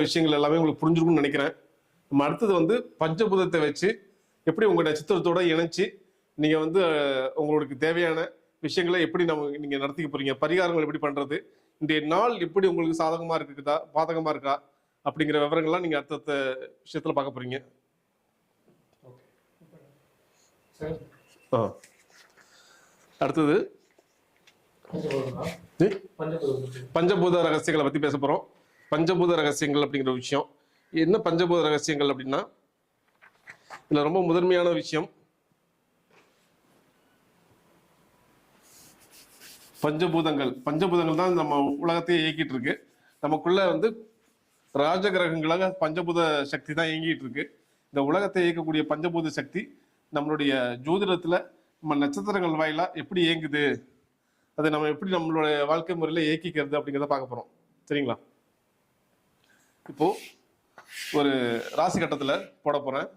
விஷயங்கள் எல்லாமே உங்களுக்கு புரிஞ்சிருக்கும்னு நினைக்கிறேன். நம்ம அடுத்தது வந்து பஞ்சபூதத்தை வச்சு எப்படி உங்க நட்சத்திரத்தோட இணைச்சு நீங்க வந்து உங்களுக்கு தேவையான விஷயங்களை எப்படி நீங்க நடத்திக்க போறீங்க, பரிகாரங்கள் எப்படி பண்றது, இன்றைய நாள் எப்படி உங்களுக்கு சாதகமா இருக்குதா பாதகமா இருக்கா அப்படிங்கிற விவரங்கள்லாம் நீங்க அடுத்த விஷயத்துல பார்க்க போறீங்க. அடுத்தது பஞ்சபூத ரகசியங்களை பத்தி பேச போறோம். பஞ்சபூத ரகசியங்கள் அப்படிங்கிற விஷயம் என்ன? பஞ்சபூத ரகசியங்கள் அப்படின்னா இதுல ரொம்ப முதன்மையான விஷயம் பஞ்சபூதங்கள். பஞ்சபூதங்கள் தான் நம்ம உலகத்தையே இயக்கிட்டு இருக்கு. நமக்குள்ள வந்து ராஜகிரகங்களாக பஞ்சபூத சக்தி தான் இயங்கிட்டு இருக்கு. இந்த உலகத்தை இயக்கக்கூடிய பஞ்சபூத சக்தி நம்மளுடைய ஜோதிடத்துல நம்ம நட்சத்திரங்கள் வாயிலா எப்படி இயங்குது, அதை நம்ம எப்படி நம்மளுடைய வாழ்க்கை முறையில இயக்கிக்கிறது அப்படிங்கிறத பார்க்க போறோம். சரிங்களா? இப்போ ஒரு ராசி கட்டத்துல போட போறேன்.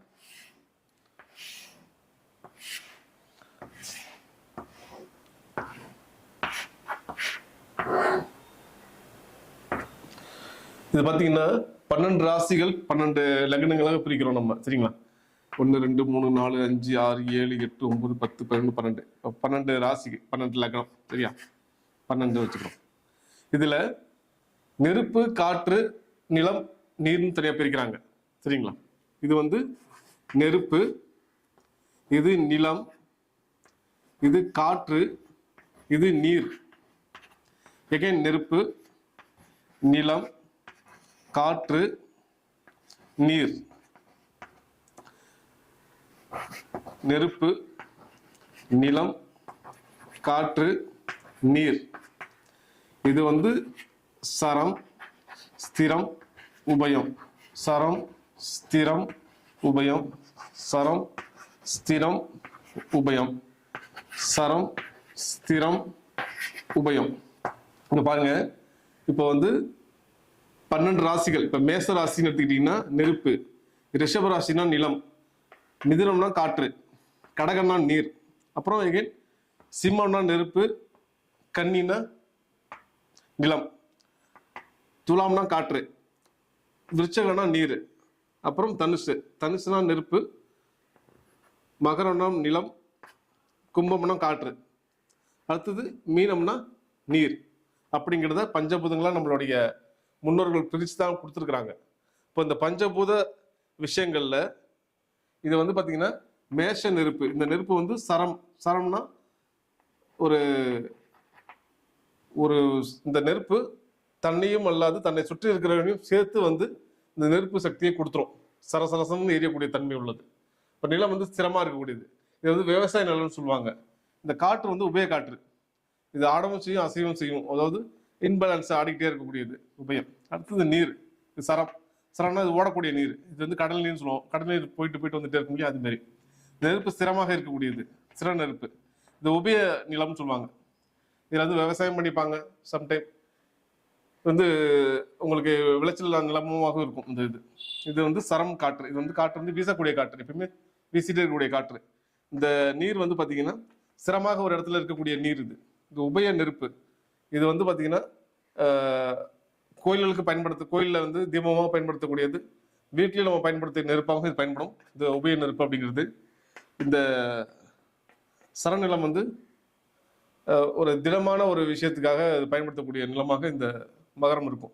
இது பாத்தீங்கன்னா 12 ராசிகள் 12 லக்னங்களாக பிரிக்கிறோம் நம்ம. சரிங்களா? 1 2 3 4 5 6 7 8 9 10 11 12 12 ராசி 12 லக்னம். சரியா? 12 வச்சுக்கிறோம். இதுல நெருப்பு, காற்று, நிலம், நீர்னு தனியா பிரிக்கிறாங்க. சரிங்களா? இது வந்து நெருப்பு, இது நிலம், இது காற்று, இது நீர். எகைன் நெருப்பு, நிலம், காற்று, நீர். நெருப்பு, நிலம், காற்று, நீர். இது வந்து சரம், ஸ்திரம், உபயம். சரம், ஸ்திரம், உபயம். சரம், ஸ்திரம், உபயம். சரம், ஸ்திரம், உபயம். இங்க பாருங்க, இப்போ வந்து 12 ராசிகள். இப்ப மேச ராசின்னு எடுத்துக்கிட்டீங்கன்னா நெருப்பு, ரிஷப ராசினா நிலம், மிதுனம்னா காற்று, கடகம்னா நீர், அப்புறம் எகைன் சிம்மம்னா நெருப்பு, கன்னினா நிலம், துலாம்னா காற்று, விருச்சகம்னா நீர், அப்புறம் தனுசு, தனுசுனா நெருப்பு, மகரம்னா நிலம், கும்பம்னா காற்று, அடுத்தது மீனம்னா நீர். அப்படிங்கிறத பஞ்சபூதங்களா நம்மளுடைய முன்னோர்கள் பிரித்து தான் கொடுத்துருக்குறாங்க. இப்போ இந்த பஞ்சபூத விஷயங்கள்ல இது வந்து பார்த்தீங்கன்னா மேஷ நெருப்பு. இந்த நெருப்பு வந்து சரம். சரம்னா ஒரு ஒரு இந்த நெருப்பு தன்னையும் அல்லாது தன்னை சுற்றி இருக்கிறவனையும் சேர்த்து வந்து இந்த நெருப்பு சக்தியை கொடுத்துரும். சரசரசம்னு எரியக்கூடிய தன்மை உள்ளது. இப்போ நிலம் வந்து ஸ்திரமா இருக்கக்கூடியது. இது வந்து விவசாய நிலம்னு சொல்லுவாங்க. இந்த காற்று வந்து உபய காற்று. இது ஆடவும் செய்யும், அசைவும் செய்யும். அதாவது இன்பேலன்ஸ் ஆடிக்கிட்டே இருக்கக்கூடியது உபயம். அடுத்தது நீர். இது சரம். சரம்னா இது ஓடக்கூடிய நீர். இது வந்து கடல் நீர்னு சொல்லுவோம். கடல் நீர் போயிட்டு போயிட்டு வந்துட்டே இருக்க முடியும். அது மாதிரி நெருப்பு ஸ்திரமாக இருக்கக்கூடியது, சிற நெருப்பு. இது உபய நிலம்னு சொல்லுவாங்க. இதுல வந்து விவசாயம் பண்ணிப்பாங்க. சம்டைம் வந்து உங்களுக்கு விளைச்சல் நிலமுமாக இருக்கும். இந்த இது வந்து சரம் காற்று. இது வந்து காற்று வந்து வீசக்கூடிய காற்று, எப்பயுமே வீசிட்டே இருக்கக்கூடிய காற்று. இந்த நீர் வந்து பாத்தீங்கன்னா சிரமாக ஒரு இடத்துல இருக்கக்கூடிய நீர். இது உபய நெருப்பு. இது வந்து பாத்தீங்கன்னா கோயில்களுக்கு கோயிலில் வந்து தீபமாக பயன்படுத்தக்கூடியது, வீட்டில் நம்ம பயன்படுத்திய நெருப்பாக இது பயன்படும். இந்த உபய நெருப்பு அப்படிங்கிறது. இந்த சரநிலம் வந்து ஒரு திடமான ஒரு விஷயத்துக்காக பயன்படுத்தக்கூடிய நிலமாக இந்த மகரம் இருக்கும்.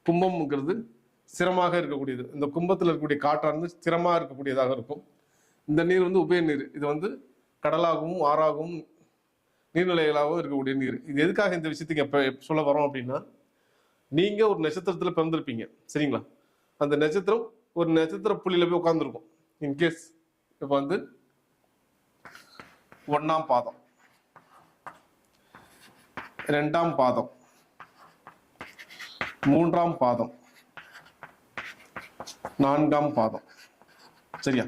கும்பம்ங்கிறது ஸ்திரமாக இருக்கக்கூடியது. இந்த கும்பத்தில் இருக்கக்கூடிய காற்றானது ஸ்திரமாக இருக்கக்கூடியதாக இருக்கும். இந்த நீர் வந்து உபய நீர். இது வந்து கடலாகவும் ஆறாகவும் நீர்நிலைகளாகவும் இருக்கக்கூடிய நீர். இது எதுக்காக இந்த விஷயத்துக்கு எப்ப சொல்ல வரோம் அப்படின்னா, நீங்க ஒரு நட்சத்திரத்துல பிறந்திருப்பீங்க. சரிங்களா? அந்த நட்சத்திரம் ஒரு நட்சத்திர புள்ளியில போய் உட்கார்ந்துருக்கும். இன்கேஸ் இப்ப வந்து 1ஆம் பாதம், 2ஆம் பாதம், 3ஆம் பாதம், 4ஆம் பாதம். சரியா?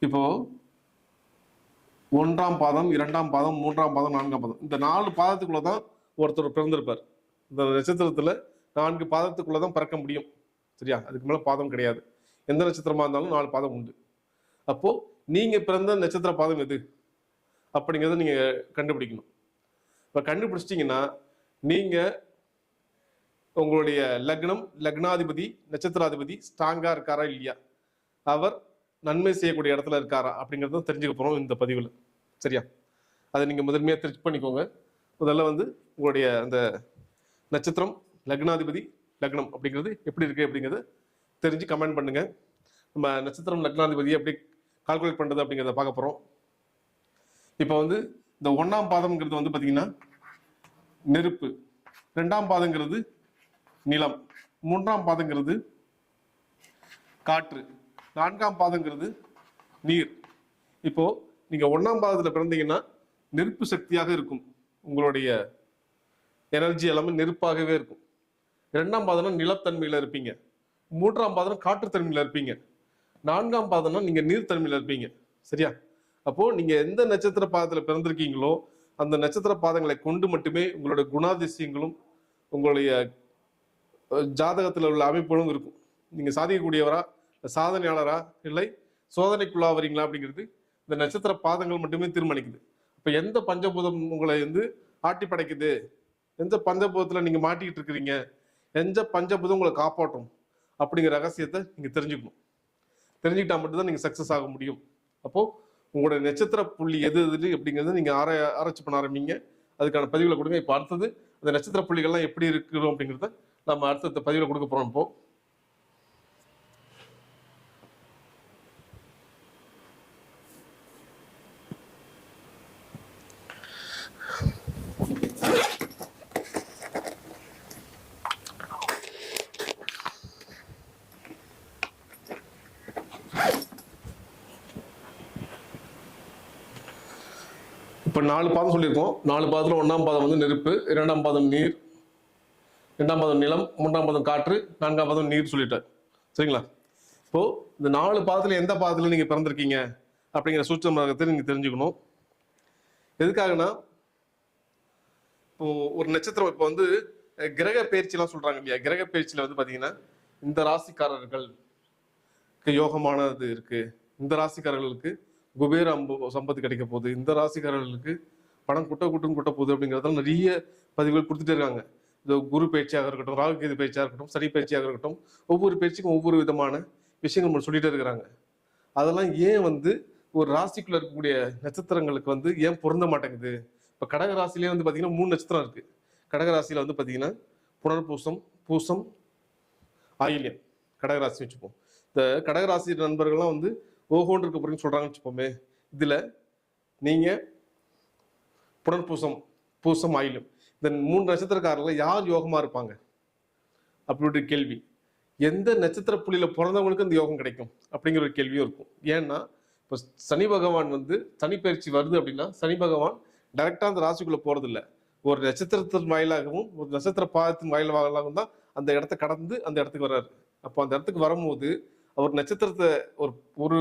இப்போ 1ஆம் பாதம், 2ஆம் பாதம், 3ஆம் பாதம், 4ஆம் பாதம், இந்த 4 பாதத்துக்குள்ளதான் ஒருத்தர் பிறந்திருப்பார். இந்த நட்சத்திரத்துல 4 பாதத்துக்குள்ளதான் பிறக்க முடியும். சரியா? அதுக்கு மேல பாதம் கிடையாது. எந்த நட்சத்திரமா இருந்தாலும் 4 பாதம் உண்டு. அப்போ நீங்க பிறந்த நட்சத்திர பாதம் எது அப்படிங்கிறத நீங்க கண்டுபிடிக்கணும். இப்ப கண்டுபிடிச்சிட்டீங்கன்னா நீங்க உங்களுடைய லக்னம், லக்னாதிபதி, நட்சத்திராதிபதி ஸ்ட்ராங்கா இருக்காரா இல்லையா, அவர் நன்மை செய்யக்கூடிய இடத்துல இருக்காரா அப்படிங்கிறத தெரிஞ்சுக்க போறோம் இந்த பதிவில். சரியா? அதை நீங்க முதன்மையாக தெரிஞ்சு பண்ணிக்கோங்க. முதல்ல வந்து உங்களுடைய அந்த நட்சத்திரம், லக்னாதிபதி, லக்னம் அப்படிங்கிறது எப்படி இருக்கு அப்படிங்கிறத தெரிஞ்சு கமெண்ட் பண்ணுங்க. நம்ம நட்சத்திரம், லக்னாதிபதியை எப்படி கால்குலேட் பண்றது அப்படிங்கிறத பார்க்க போறோம். இப்போ வந்து இந்த 1ஆம் பாதம்ங்கிறது வந்து பார்த்தீங்கன்னா நெருப்பு, 2ஆம் பாதங்கிறது நிலம், 3ஆம் பாதங்கிறது காற்று, 4ஆம் பாதங்கிறது நீர். இப்போ நீங்க 1ஆம் பாதத்துல பிறந்தீங்கன்னா நெருப்பு சக்தியாக இருக்கும், உங்களுடைய எனர்ஜி எல்லாமே நெருப்பாகவே இருக்கும். 2ஆம் பாதம்னா நிலத்தன்மையில இருப்பீங்க, 3ஆம் பாதம் காற்றுத்தன்மையில இருப்பீங்க, 4ஆம் பாதம்னா நீங்க நீர்த்தன்மையில இருப்பீங்க. சரியா? அப்போ நீங்க எந்த நட்சத்திர பாதத்துல பிறந்திருக்கீங்களோ அந்த நட்சத்திர பாதங்களை கொண்டு மட்டுமே உங்களுடைய குணாதிசயங்களும் உங்களுடைய ஜாதகத்தில் உள்ள அமைப்புகளும் இருக்கும். நீங்க சாதிக்கக்கூடியவரா, சாதனையாளரா, இல்லை சோதனைக்குள்ளாவீங்களா அப்படிங்கிறது இந்த நட்சத்திர பாதங்கள் மட்டுமே தீர்மானிக்குது. இப்ப எந்த பஞ்சபூதம் உங்களை வந்து ஆட்டி படைக்குது, எந்த பஞ்சபூதத்துல நீங்க மாட்டிக்கிட்டு இருக்கிறீங்க, எந்த பஞ்சபூதம் உங்களை காப்பாற்றும் அப்படிங்கிற ரகசியத்தை நீங்க தெரிஞ்சுக்கணும். தெரிஞ்சுக்கிட்டா மட்டும்தான் நீங்க சக்சஸ் ஆக முடியும். அப்போ உங்களுடைய நட்சத்திர புள்ளி எது எது அப்படிங்கிறத நீங்க ஆராய்ச்சி பண்ண ஆரம்பிங்க. அதுக்கான பதிவுகளை கொடுங்க. இப்போ அடுத்தது அந்த நட்சத்திர புள்ளிகள்லாம் எப்படி இருக்கிறோம் அப்படிங்கிறத நம்ம அடுத்த பதிவில் கொடுக்க போறோம். இப்போ இப்போ 4 பாதம் சொல்லியிருக்கோம். 4 பாதத்துல 1ஆம் பாதம் வந்து நெருப்பு, 2ஆம் பாதம் நீர், 2ஆம் பாதம் நிலம், 3ஆம் பாதம் காற்று, 4ஆம் பாதம் நீர் சொல்லிட்டார். சரிங்களா? இப்போ இந்த 4 பாதத்துல எந்த பாதத்துல நீங்க பிறந்திருக்கீங்க அப்படிங்கிற சூட்சமத்தை நீங்க தெரிஞ்சுக்கணும். எதுக்காகனா இப்போ ஒரு நட்சத்திரம், இப்போ வந்து கிரக பயிற்சிலாம் சொல்றாங்க இல்லையா, கிரக பயிற்சியில வந்து பாத்தீங்கன்னா இந்த ராசிக்காரர்கள் யோகமானது இருக்கு, இந்த ராசிக்காரர்களுக்கு குபேர சம்பத்து கிடைக்க போகுது, இந்த ராசிக்காரர்களுக்கு பணம் குட்ட போகுது அப்படிங்கிறதால நிறைய பதிவுகள் கொடுத்துட்டே இருக்காங்க. இந்த குரு பயிற்சியாக இருக்கட்டும், ராகு கேது பயிற்சியாக இருக்கட்டும், சனி பயிற்சியாக இருக்கட்டும், ஒவ்வொரு பயிற்சிக்கும் ஒவ்வொரு விதமான விஷயங்கள் நம்ம சொல்லிட்டே இருக்கிறாங்க. அதெல்லாம் ஏன் வந்து ஒரு ராசிக்குள்ள இருக்கக்கூடிய நட்சத்திரங்களுக்கு வந்து ஏன் பொருந்த மாட்டேங்குது? இப்போ கடக ராசிலேயே வந்து பார்த்தீங்கன்னா 3 நட்சத்திரம் இருக்கு. கடக ராசியில வந்து பார்த்தீங்கன்னா புனர்பூசம், பூசம், ஆயில்யம் கடகராசி வச்சுப்போம். இந்த கடகராசி நண்பர்கள்லாம் வந்து ஓஹோன்னு இருக்க போறீங்கன்னு சொல்றாங்கன்னு வச்சுப்போமே. இதுல நீங்க புனர்பூசம், பூசம், ஆயில்யம் இந்த 3 நட்சத்திரக்காரர்கள் யார் யோகமா இருப்பாங்க அப்படி கேள்வி. எந்த நட்சத்திர புள்ளியில பிறந்தவங்களுக்கு அந்த யோகம் கிடைக்கும் அப்படிங்கிற ஒரு கேள்வியும் இருக்கும். ஏன்னா இப்போ சனி பகவான் வந்து சனி பயிற்சி வருது அப்படின்னா சனி பகவான் டைரக்டா அந்த ராசிக்குள்ள போறது இல்லை, ஒரு நட்சத்திரத்தின் வாயிலாகவும் ஒரு நட்சத்திர பாதத்தின் வாயிலாகவும் தான் அந்த இடத்த கடந்து அந்த இடத்துக்கு வர்றாரு. அப்போ அந்த இடத்துக்கு வரும்போது அவர் நட்சத்திரத்தை ஒரு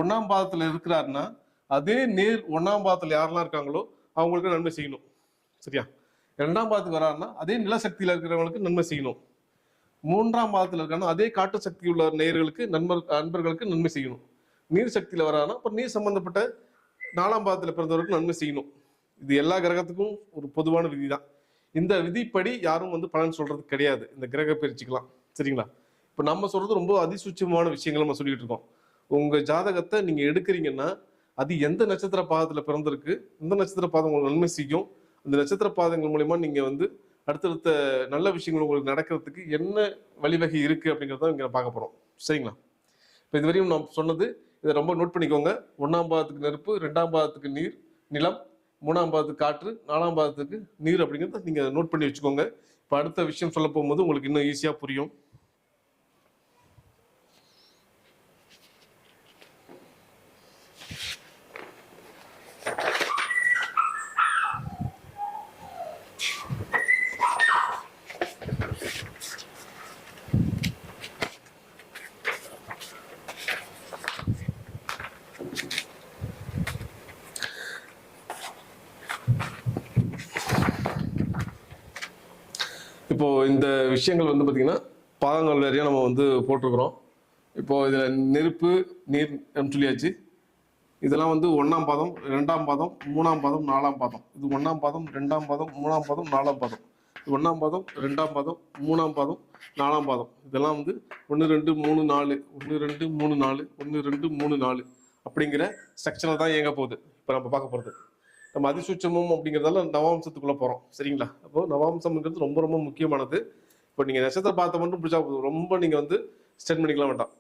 1ஆம் பாதத்துல இருக்கிறாருன்னா அதே நேர் 1ஆம் பாதத்துல யாரெல்லாம் இருக்காங்களோ அவங்களுக்கு நன்மை செய்யணும். சரியா? 2ஆம் பாதத்துக்கு வராருன்னா அதே நிலசக்தியில இருக்கிறவங்களுக்கு நன்மை செய்யணும். 3ஆம் பாதத்துல இருக்காங்கன்னா அதே காட்டு சக்தி உள்ள நேர்களுக்கு அன்பர்களுக்கு நன்மை செய்யணும். நீர் சக்தியில வராருன்னா அப்ப நீர் சம்பந்தப்பட்ட 4ஆம் பாதத்துல பிறந்தவருக்கு நன்மை செய்யணும். இது எல்லா கிரகத்துக்கும் ஒரு பொதுவான விதி தான். இந்த விதிப்படி யாரும் வந்து பலன் சொல்றது கிடையாது இந்த கிரக பயிற்சிக்கலாம். சரிங்களா? இப்போ நம்ம சொல்றது ரொம்ப அதிசூட்சமான விஷயங்கள் நம்ம சொல்லிட்டு இருக்கோம். உங்க ஜாதகத்தை நீங்க எடுக்கிறீங்கன்னா அது எந்த நட்சத்திர பாதத்துல பிறந்திருக்கு, எந்த நட்சத்திர பாதம் உங்களுக்கு நன்மை செய்யும், அந்த நட்சத்திர பாதங்கள் மூலயமா நீங்க வந்து அடுத்தடுத்த நல்ல விஷயங்கள் உங்களுக்கு நடக்கிறதுக்கு என்ன வழிவகை இருக்கு அப்படிங்கிறத இங்க பார்க்க போறோம். சரிங்களா? இப்போ இதுவரையும் நான் சொன்னது இதை ரொம்ப நோட் பண்ணிக்கோங்க. 1ஆம் பாதத்துக்கு நெருப்பு, 2ஆம் பாதத்துக்கு நீர், நிலம், 3ஆம் பாதத்துக்கு காற்று, 4ஆம் பாதத்துக்கு நீர் அப்படிங்கிறத நீங்க நோட் பண்ணி வச்சுக்கோங்க. இப்போ அடுத்த விஷயம் சொல்ல போகும்போது உங்களுக்கு இன்னும் ஈஸியா புரியும். இப்போ இந்த விஷயங்கள் வந்து பார்த்தீங்கன்னா பாதங்கள் வரையா நம்ம வந்து போட்டிருக்கிறோம். இப்போ இதில் நெருப்பு, நீர் சொல்லியாச்சு. இதெல்லாம் வந்து 1ஆம் பாதம், 2ஆம் பாதம், 3ஆம் பாதம், 4ஆம் பாதம். இது 1ஆம் பாதம், 2ஆம் பாதம், 3ஆம் பாதம், 4ஆம் பாதம். 1ஆம் பாதம், 2ஆம் பாதம், 3ஆம் பாதம், 4ஆம் பாதம், இதெல்லாம் வந்து 1 2 3 4 1 2 3 4 1 2 3 4 அப்படிங்கிற ஸ்ட்ரக்சர்ல தான் இயங்க போகுது. இப்போ நம்ம பார்க்க போகிறது நம்ம அதிசூட்சமம் அப்படிங்கிறதால நவாம்சத்துக்குள்ள போறோம். சரிங்களா? அப்போ நவாம்சம்ங்கிறது ரொம்ப ரொம்ப முக்கியமானது. இப்போ நீங்க நட்சத்திர பாதத்தை மட்டும் பிடிச்சா போதும், ரொம்ப நீங்க வந்து ஸ்டென் பண்ணிக்கலாம் வேண்டாம்.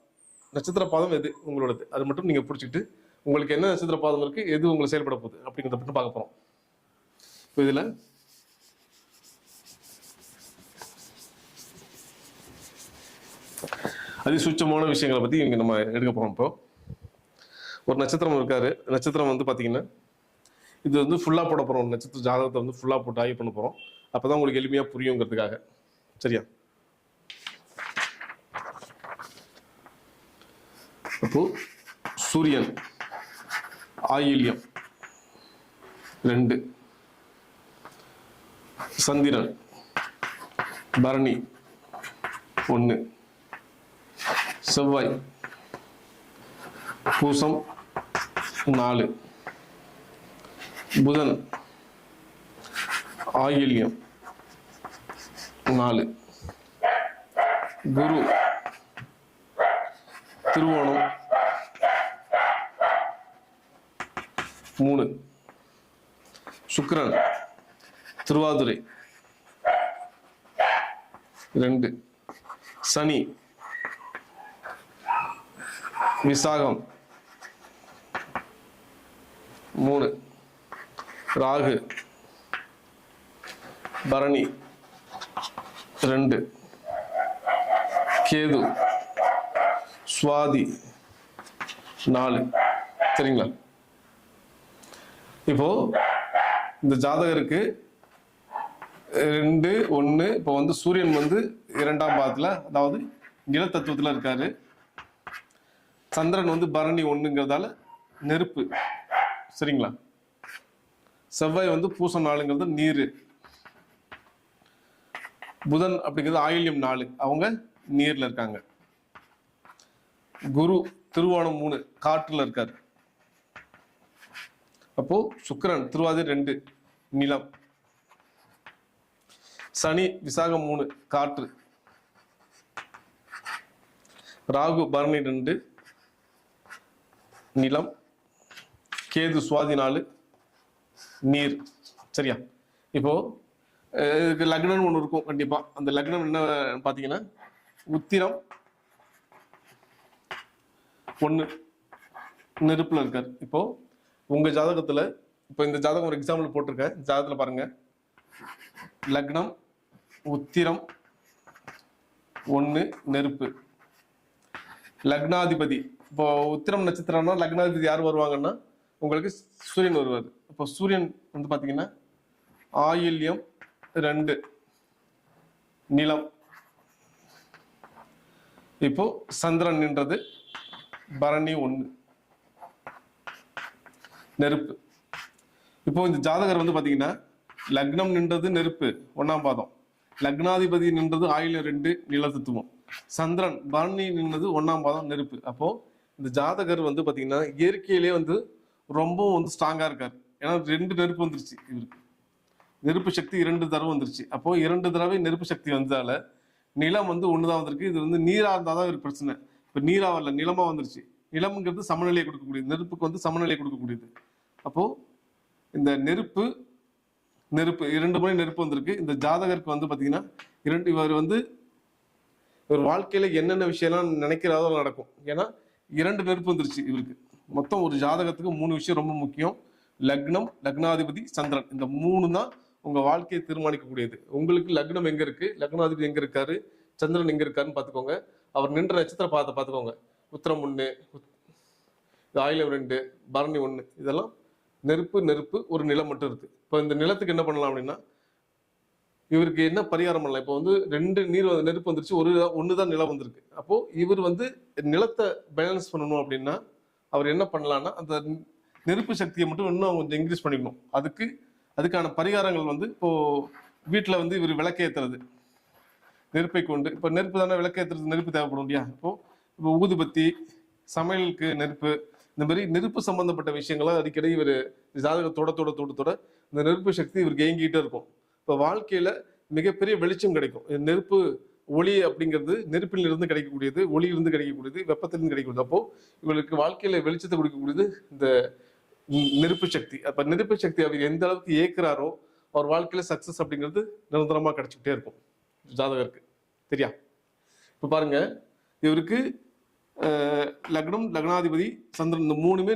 நட்சத்திர பாதம் எது உங்களோடது அது மட்டும் நீங்க பிடிச்சிக்கிட்டு உங்களுக்கு என்ன நட்சத்திர பாதம் இருக்கு, எது உங்களுக்கு செயல்பட போகுது அப்படிங்கிறத மட்டும் பார்க்க போறோம். இப்போ இதுல அதிசூட்சமான விஷயங்களை பத்தி இங்க நம்ம எடுக்க போறோம். இப்போ ஒரு நட்சத்திரம் இருக்காரு. நட்சத்திரம் வந்து பாத்தீங்கன்னா இது வந்து ஃபுல்லா போட போறோம். நட்சத்திர ஜாதகத்தை வந்து ஃபுல்லா போட்டு ஆய்வு பண்ண போறோம். அப்பதான் உங்களுக்கு எளிமையா புரியுங்கிறதுக்காக. சரியா? அப்போ சூரியன் ஆயில்யம் 2, சந்திரன் பரணி 1, செவ்வாய் பூசம் 4, புதன் ஆயில்யம் 4, குரு திருவோணம் 3, சுக்கிரன் திருவாதிரை 2, சனி விசாகம் 3, ராகு பரணி 2, கேது சுவாதி 4. சரிங்களா? இப்போ இந்த ஜாதகருக்கு 2 1 இப்போ வந்து சூரியன் வந்து 2ஆம் பாதத்துல, அதாவது நிலத்தத்துவத்துல இருக்காரு. சந்திரன் வந்து பரணி 1ங்கிறதால நெருப்பு. சரிங்களா? செவ்வாய் வந்து பூசம் 4ங்கிறது நீர். புதன் அப்படிங்கிறது ஆயில்யம் 4, அவங்க நீர்ல இருக்காங்க. குரு திருவோணம் 3 காற்றுல இருக்காரு. அப்போ சுக்கிரன் திருவாதிரை 2 நிலம். சனி விசாகம் 3 காற்று. ராகு பரணி 2 நிலம். கேது சுவாதி 4 நீர். சரியா? இப்போ இதுக்கு லக்னம்னு ஒன்று இருக்கும் கண்டிப்பா. அந்த லக்னம் என்ன பார்த்தீங்கன்னா உத்திரம் 1 நெருப்புல இருக்காரு. இப்போ உங்க ஜாதகத்துல, இப்போ இந்த ஜாதகம் ஒரு எக்ஸாம்பிள் போட்டிருக்கேன். ஜாதகத்துல பாருங்க, லக்னம் உத்திரம் 1 நெருப்பு. லக்னாதிபதி இப்போ உத்திரம் நட்சத்திரம்னா லக்னாதிபதி யார் வருவாங்கன்னா உங்களுக்கு சூரியன் வருவார். இப்போ சூரியன் வந்து பாத்தீங்கன்னா ஆயில்யம் 2 நிலம். இப்போ சந்திரன் நின்றது பரணி 1 நெருப்பு. இப்போ இந்த ஜாதகர் வந்து பாத்தீங்கன்னா லக்னம் நின்றது நெருப்பு 1ஆம் பாதம், லக்னாதிபதி நின்றது ஆயில்யம் 2 நிலத்தத்துவம், சந்திரன் பரணி நின்றது 1ஆம் பாதம் நெருப்பு. அப்போ இந்த ஜாதகர் வந்து பாத்தீங்கன்னா இயற்கையிலே வந்து ரொம்பவும் வந்து ஸ்ட்ராங்கா இருக்காரு. ஏன்னா 2 நெருப்பு வந்துருச்சு இவருக்கு. நெருப்பு சக்தி 2 தடவை வந்துருச்சு. அப்போ 2 தடவை நெருப்பு சக்தி வந்ததால நிலம் வந்து 1 தான் வந்திருக்கு. இது வந்து நீரா இருந்தாதான் இவருக்கு பிரச்சனை. இப்ப நீரா வரல, நிலமா வந்துருச்சு. நிலம்ங்கிறது சமநிலையை கொடுக்கக்கூடியது, நெருப்புக்கு வந்து சமநிலை கொடுக்கக்கூடியது. அப்போ இந்த நெருப்பு 2 முறை நெருப்பு வந்திருக்கு. இந்த ஜாதகருக்கு வந்து பாத்தீங்கன்னா இவர் வந்து ஒரு வாழ்க்கையில என்னென்ன விஷயம்லாம் நினைக்கிறாரோ நடக்கும். ஏன்னா 2 நெருப்பு வந்துருச்சு இவருக்கு. மொத்தம் ஒரு ஜாதகத்துக்கு 3 விஷயம் ரொம்ப முக்கியம். லக்னம், லக்னாதிபதி, சந்திரன். இந்த 3 தான் உங்க வாழ்க்கையை தீர்மானிக்கக்கூடியது. உங்களுக்கு லக்னம் எங்க இருக்கு, லக்னாதிபதி எங்க இருக்காரு, சந்திரன் எங்க இருக்காருன்னு பாத்துக்கோங்க. அவர் நின்ற நட்சத்திர பாதத்தை பாத்துக்கோங்க. உத்திரம் 1, ஆயில்யம் 2, பரணி 1, இதெல்லாம் நெருப்பு ஒரு நிலம் மட்டும் இருக்கு. இப்போ இந்த நிலத்துக்கு என்ன பண்ணலாம் அப்படின்னா இவருக்கு என்ன பரிகாரம் பண்ணலாம். இப்போ வந்து 2 நெருப்பு வந்துருச்சு, 1 தான் நிலம் வந்திருக்கு. அப்போ இவர் வந்து நிலத்தை பேலன்ஸ் பண்ணணும் அப்படின்னா அவர் என்ன பண்ணலாம்னா அந்த நெருப்பு சக்தியை மட்டும் இன்னும் கொஞ்சம் இன்க்ரீஸ் பண்ணிக்கணும். அதுக்கான பரிகாரங்கள் வந்து இப்போ வீட்டுல வந்து இவர் விளக்கேற்றுறது நெருப்பை கொண்டு. இப்போ நெருப்பு தானே விளக்கேற்றுறது, நெருப்பு தேவைப்படும் இல்லையா? இப்போ ஊதுபத்தி, சமையலுக்கு நெருப்பு, இந்த மாதிரி நெருப்பு சம்பந்தப்பட்ட விஷயங்கள்லாம் அடிக்கடி இவர் ஜாதகத்தோட இந்த நெருப்பு சக்தி இவருக்கு ஏங்கிட்டே இருக்கும். இப்போ வாழ்க்கையில மிகப்பெரிய வெளிச்சம் கிடைக்கும். நெருப்பு ஒளி அப்படிங்கிறது நெருப்பில் இருந்து கிடைக்கக்கூடியது, ஒளியிலிருந்து கிடைக்கக்கூடியது, வெப்பத்திலிருந்து கிடைக்கக்கூடியது. அப்போ இவங்களுக்கு வாழ்க்கையில வெளிச்சத்தை கொடுக்கக்கூடியது இந்த நெருப்பு சக்தி. அப்ப நெருப்பு சக்தி அவர் எந்த அளவுக்கு ஏற்கிறாரோ அவர் வாழ்க்கையில சக்சஸ் அப்படிங்கிறது நிரந்தரமா கிடைச்சிக்கிட்டே இருக்கும் ஜாதகருக்கு. சரியா? இப்ப பாருங்க, இவருக்கு லக்னம், லக்னாதிபதி, சந்திரன், இந்த மூணுமே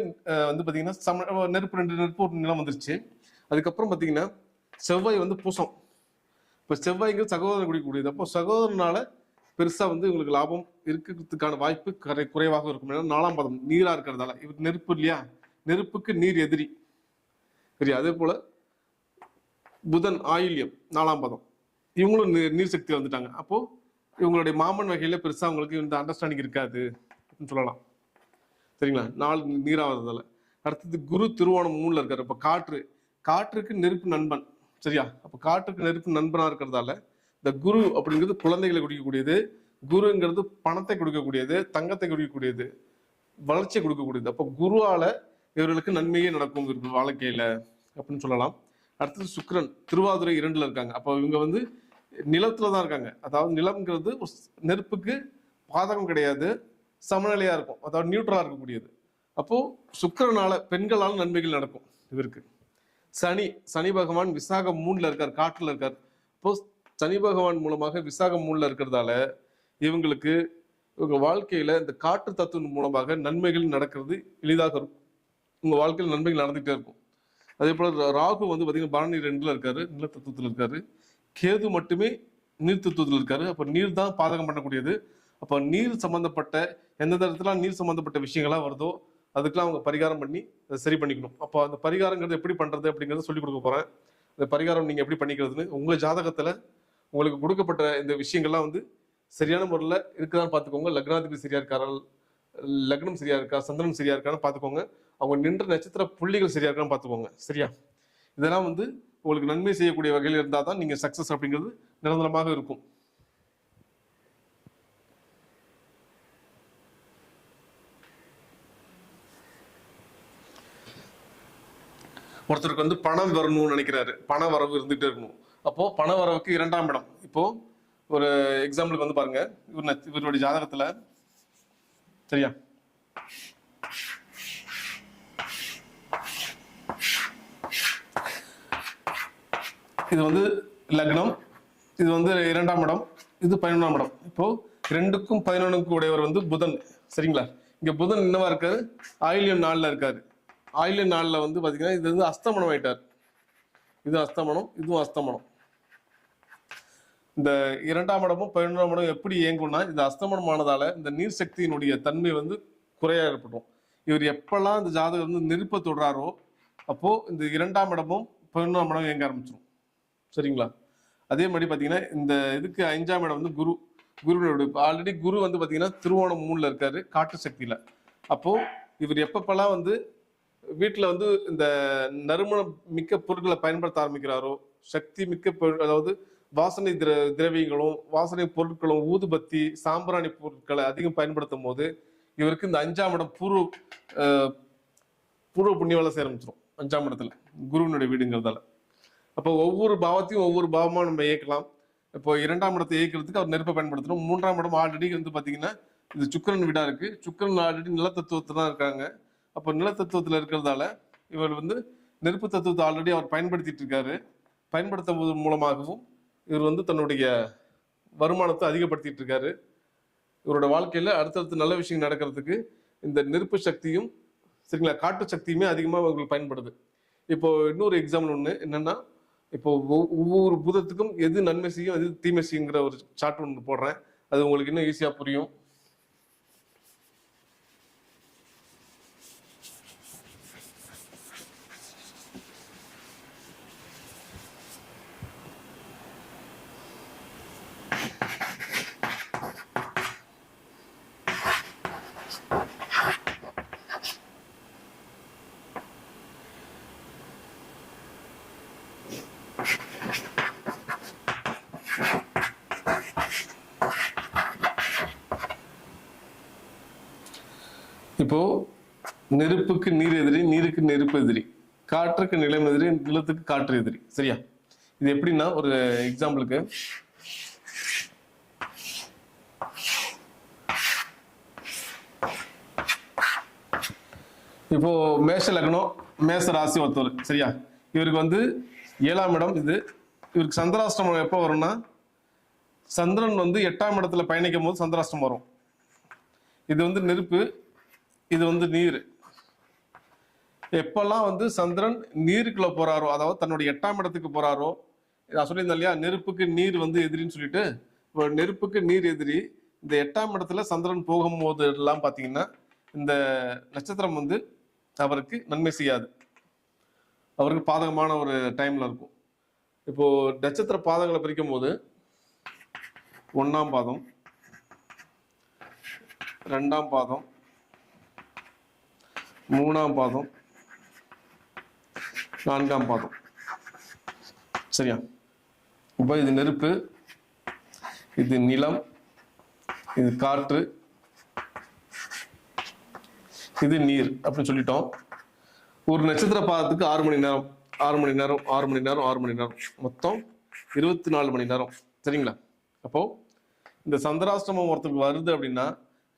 வந்து பாத்தீங்கன்னா நெருப்பு, 2 நெருப்பு, ஒரு நிலம் வந்துருச்சு. அதுக்கப்புறம் பாத்தீங்கன்னா செவ்வாய் வந்து பூசம். இப்ப செவ்வாய்ங்கிறது சகோதரன் குடிக்கக்கூடியது. அப்போ சகோதரனால பெருசா வந்து உங்களுக்கு லாபம் இருக்கிறதுக்கான வாய்ப்பு குறைவாக இருக்கும். ஏன்னா 4ஆம் பாதம் நீரா இருக்கிறதால. இவர் நெருப்பு இல்லையா, நெருப்புக்கு நீர் எதிரி. சரியா? அதே போல புதன் ஆயில்யம் 4ஆம் பாதம், இவங்களும் நீர் சக்தி வந்துட்டாங்க. அப்போ இவங்களுடைய மாமன் வகையில பெருசா உங்களுக்கு இந்த அண்டர்ஸ்டாண்டிங் இருக்காது சொல்லலாம். சரிங்களா? 4 நீராவதால. அடுத்தது குரு திருவோணம் 3ல இருக்காரு. அப்ப காற்றுக்கு நெருப்பு நண்பன். சரியா? அப்ப காற்றுக்கு நெருப்பு நண்பனா இருக்கிறதால இந்த குரு அப்படிங்கிறது குழந்தைகளை குடிக்கக்கூடியது, குருங்கிறது பணத்தை கொடுக்கக்கூடியது, தங்கத்தை குடிக்கக்கூடியது, வளர்ச்சியை கொடுக்கக்கூடியது. அப்போ குருவால இவர்களுக்கு நன்மையே நடக்கும் வாழ்க்கையில அப்படின்னு சொல்லலாம். அடுத்தது சுக்கிரன் திருவாதிரை 2ல இருக்காங்க. அப்போ இவங்க வந்து நிலத்துலதான் இருக்காங்க. அதாவது நிலம்ங்கிறது நெருப்புக்கு பாதகம் கிடையாது, சமநிலையா இருக்கும், அதாவது நியூட்ரலா இருக்கக்கூடியது. அப்போ சுக்கிரனால பெண்களால் நன்மைகள் நடக்கும் இவருக்கு. சனி பகவான் விசாகம் 3ல இருக்கார், காற்றுல இருக்கார். இப்போ சனி பகவான் மூலமாக விசாகம் 3ல இருக்கிறதால இவங்களுக்கு இவங்க வாழ்க்கையில இந்த காற்று தத்துவம் மூலமாக நன்மைகள் நடக்கிறது எளிதாக இருக்கும். உங்க வாழ்க்கையில் நன்மைகள் நடந்துகிட்டே இருக்கும். அதே போல ராகு வந்து பாத்தீங்கன்னா பரணி 2ல இருக்காரு, நில தத்துவத்தில் இருக்காரு. கேது மட்டுமே நீர் தத்துவத்தில் இருக்காரு. அப்ப நீர் தான் பாதகம் பண்ணக்கூடியது. அப்ப நீர் சம்பந்தப்பட்ட எந்த இடத்துல நீர் சம்பந்தப்பட்ட விஷயங்களா வருதோ அதுக்கெல்லாம் அவங்க பரிகாரம் பண்ணி அதை சரி பண்ணிக்கணும். அப்போ அந்த பரிகாரங்கிறது எப்படி பண்றது அப்படிங்கிறத சொல்லி கொடுக்க போறேன். இந்த பரிகாரம் நீங்க எப்படி பண்ணிக்கிறதுன்னு உங்க ஜாதகத்துல உங்களுக்கு கொடுக்கப்பட்ட இந்த விஷயங்கள்லாம் வந்து சரியான முறையில் இருக்குதான்னு பார்த்துக்கோங்க. லக்னாதிபதி சரியா இருக்காரா, லக்னம் சரியா இருக்கா, சந்திரன் சரியா இருக்கான்னு பார்த்துக்கோங்க. அவங்க நின்ற நட்சத்திர புள்ளிகள் சரியா இருக்கான்னு பார்த்துக்கோங்க. சரியா? இதெல்லாம் வந்து உங்களுக்கு நன்மை செய்யக்கூடிய வகையில் இருந்தால் தான் நீங்க சக்சஸ் அப்படிங்கிறது நிரந்தரமாக இருக்கும். ஒருத்தருக்கு வந்து பணம் வரணும்னு நினைக்கிறாரு, பண வரவு இருந்துகிட்டே இருக்கணும். அப்போ பண வரவுக்கு 2ஆம் இடம். இப்போ ஒரு எக்ஸாம்பிளுக்கு வந்து பாருங்க, இவருடைய ஜாதகத்துல சரியா இது வந்து லக்னம், இது வந்து 2ஆம் இடம், இது 11ஆம் இடம். இப்போ 2க்கும் 11க்கும் உடையவர் வந்து புதன். சரிங்களா? இங்க புதன் என்னவா இருக்காரு, ஆயில்யம் 4ல இருக்காரு. ஆயில்யம் 4ல வந்து பாத்தீங்கன்னா இது வந்து அஸ்தமனம் ஆயிட்டார். இது அஸ்தமனம், இதுவும் அஸ்தமனம். இந்த 2ஆம் இடமும் 11ஆம் இடம் எப்படி இயங்கும்னா, இது அஸ்தமனம் ஆனதால இந்த நீர் சக்தியினுடைய தன்மை வந்து குறையா ஏற்படும். இவர் எப்பெல்லாம் இந்த ஜாதகம் வந்து நெருப்ப தொடுறாரோ அப்போ இந்த 2ஆம் இடமும் 11ஆம் இடம் இயங்க ஆரம்பிச்சிடும். சரிங்களா? அதே மாதிரி பாத்தீங்கன்னா இந்த இதுக்கு 5ஆம் இடம் வந்து குருவினுடைய ஆல்ரெடி குரு வந்து பாத்தீங்கன்னா திருவோணம் 3ல இருக்காரு, காற்று சக்தியில. அப்போ இவர் எப்பப்பெல்லாம் வந்து வீட்டுல வந்து இந்த நறுமணம் மிக்க பொருட்களை பயன்படுத்த ஆரம்பிக்கிறாரோ, சக்தி மிக்க அதாவது வாசனை திரவியங்களும் வாசனை பொருட்களும் ஊதுபத்தி சாம்பிராணி பொருட்களை அதிகம் பயன்படுத்தும் போது இவருக்கு இந்த 5ஆம் இடம் பூர்வ புண்ணிய வேலை செய்ய ஆரம்பிச்சிடும். 5ஆம் இடத்துல குருவினுடைய வீடுங்கிறதால. அப்போ ஒவ்வொரு பாவத்தையும் ஒவ்வொரு பாவமா நம்ம இயக்கலாம். இப்போ 2ஆம் இடத்தை இயக்கிறதுக்கு அவர் நெருப்பை பயன்படுத்தணும். 3ஆம் இடம் ஆல்ரெடி வந்து பாத்தீங்கன்னா இது சுக்கிரன் வீடா இருக்கு. சுக்கிரன் ஆல்ரெடி நிலத்தத்துவத்துல தான் இருக்காங்க. அப்போ நிலத்தத்துவத்துல இருக்கிறதால இவர் வந்து நெருப்பு தத்துவத்தை ஆல்ரெடி அவர் பயன்படுத்திட்டு இருக்காரு. பயன்படுத்துவதன் மூலமாகவும் இவர் வந்து தன்னுடைய வருமானத்தை அதிகப்படுத்திட்டு இருக்காரு. இவரோட வாழ்க்கையில அடுத்தடுத்து நல்ல விஷயம் நடக்கிறதுக்கு இந்த நெருப்பு சக்தியும் சரிங்களா, காட்டு சக்தியுமே அதிகமா அவங்களுக்கு பயன்படுது. இப்போ இன்னொரு எக்ஸாம்பிள் ஒண்ணு என்னன்னா, இப்போ ஒவ்வொரு பூதத்துக்கும் எது நன்மை செய்யும் எது தீமை செய்யுங்கிற ஒரு சார்ட் ஒன்று போடுறேன். அது உங்களுக்கு இன்னும் ஈஸியா புரியும். இப்போ நெருப்புக்கு நீர் எதிரி, நீருக்கு நெருப்பு எதிரி, காற்றுக்கு நிலம் எதிரி, நிலத்துக்கு காற்று எதிரி. சரியா? இது எப்படின்னா, ஒரு எக்ஸாம்பிளுக்கு இப்போ மேஷ லக்னம் மேஷ ராசி ஒருத்தர், சரியா? இவருக்கு வந்து 7ஆம் இடம். இவருக்கு சந்திராஷ்டமம் எப்போ வரும்னா, சந்திரன் வந்து 8ஆம் இடத்துல பயணிக்கும் போது சந்திராஷ்டமம் வரும். இது வந்து நெருப்பு, இது வந்து நீர். எப்பெல்லாம் வந்து சந்திரன் நீருக்குள்ள போறாரோ, அதாவது தன்னுடைய 8ஆம் இடத்துக்கு போறாரோ, நான் சொல்லியிருந்தேன் இல்லையா, நெருப்புக்கு நீர் வந்து எதிரின்னு சொல்லிட்டு. இப்போ நெருப்புக்கு நீர் எதிரி. இந்த 8ஆம் இடத்துல சந்திரன் போகும்போது எல்லாம் பார்த்தீங்கன்னா இந்த நட்சத்திரம் வந்து அவருக்கு நன்மை செய்யாது, அவருக்கு பாதகமான ஒரு டைம்ல இருக்கும். இப்போ நட்சத்திர பாதங்களை பிரிக்கும் போது 1ஆம் பாதம், 2ஆம் பாதம், 3ஆம் பாதம், 4ஆம் பாதம், சரியா? இப்போ இது நெருப்பு, இது நிலம், இது காற்று, இது நீர் அப்படின்னு சொல்லிட்டோம். ஒரு நட்சத்திர பாதத்துக்கு 6 மணி நேரம், 6 மணி நேரம், 6 மணி நேரம், 6 மணி நேரம், மொத்தம் 24 மணி நேரம், சரிங்களா? அப்போ இந்த சந்திராஷ்டமம் ஒருத்தருக்கு வருது அப்படின்னா,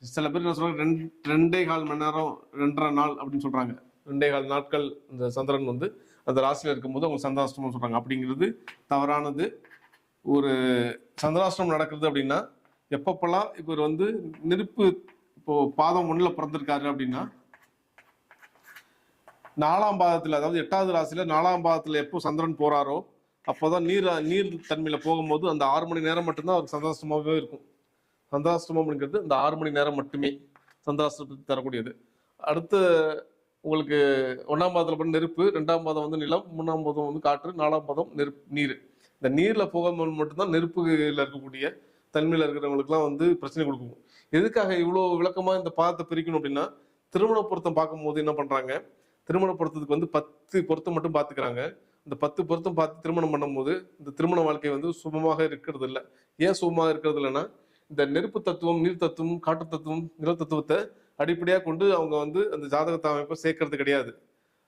சில பேர் என்ன சொல்றாங்க, 2.25 மணி நேரம், 2.5 நாள் அப்படின்னு சொல்றாங்க. 2.25 நாட்கள் இந்த சந்திரன் வந்து அந்த ராசியில் இருக்கும்போது அவங்க சந்திராஷ்டமம் சொல்றாங்க. அப்படிங்கிறது தவறானது. ஒரு சந்திராஷ்டமம் நடக்குது அப்படின்னா எப்பப்பெல்லாம் இவர் வந்து நெருப்பு, இப்போ பாதம் 1ல பிறந்திருக்காரு அப்படின்னா 4ஆம் பாதத்துல, அதாவது 8வது ராசியில 4ஆம் பாதத்துல எப்போ சந்திரன் போறாரோ அப்போதான் நீர் தன்மையில போகும்போது அந்த 6 மணி நேரம் மட்டும்தான் அவருக்கு சந்திராஷ்டமாவே இருக்கும். சந்திராஷ்டமம்ங்கிறது இந்த 6 மணி நேரம் மட்டுமே சந்திராஷ்டமத்தை தரக்கூடியது. அடுத்து உங்களுக்கு 1ஆம் பாதத்துல பண்ண நெருப்பு, 2ஆம் பாதம் வந்து நிலம், 3ஆம் பாதம் வந்து காற்று, 4ஆம் பாதம் நீர். இந்த நீர்ல போகும்போது மட்டும்தான் நெருப்புல இருக்கக்கூடிய தன்மையில இருக்கிறவங்களுக்குலாம் வந்து பிரச்சனை கொடுக்கும். எதுக்காக இவ்வளவு விளக்கமா இந்த பாதத்தை பிரிக்கணும் அப்படின்னா, திருமண பொருத்தம் பார்க்கும்போது என்ன பண்றாங்க, திருமண பொருத்தத்துக்கு வந்து 10 பொருத்தம் மட்டும் பார்த்துக்கிறாங்க. இந்த 10 பொருத்தம் பார்த்து திருமணம் பண்ணும்போது இந்த திருமண வாழ்க்கை வந்து சுபமாக இருக்கிறது இல்லை. ஏன் சுபமாக இருக்கிறது இல்லைன்னா, இந்த நெருப்பு தத்துவம், நீர் தத்துவம், காற்று தத்துவம், நில தத்துவத்தை அடிப்படையாக கொண்டு அவங்க வந்து அந்த ஜாதகத்தை அமைப்பை சேர்க்கறது கிடையாது.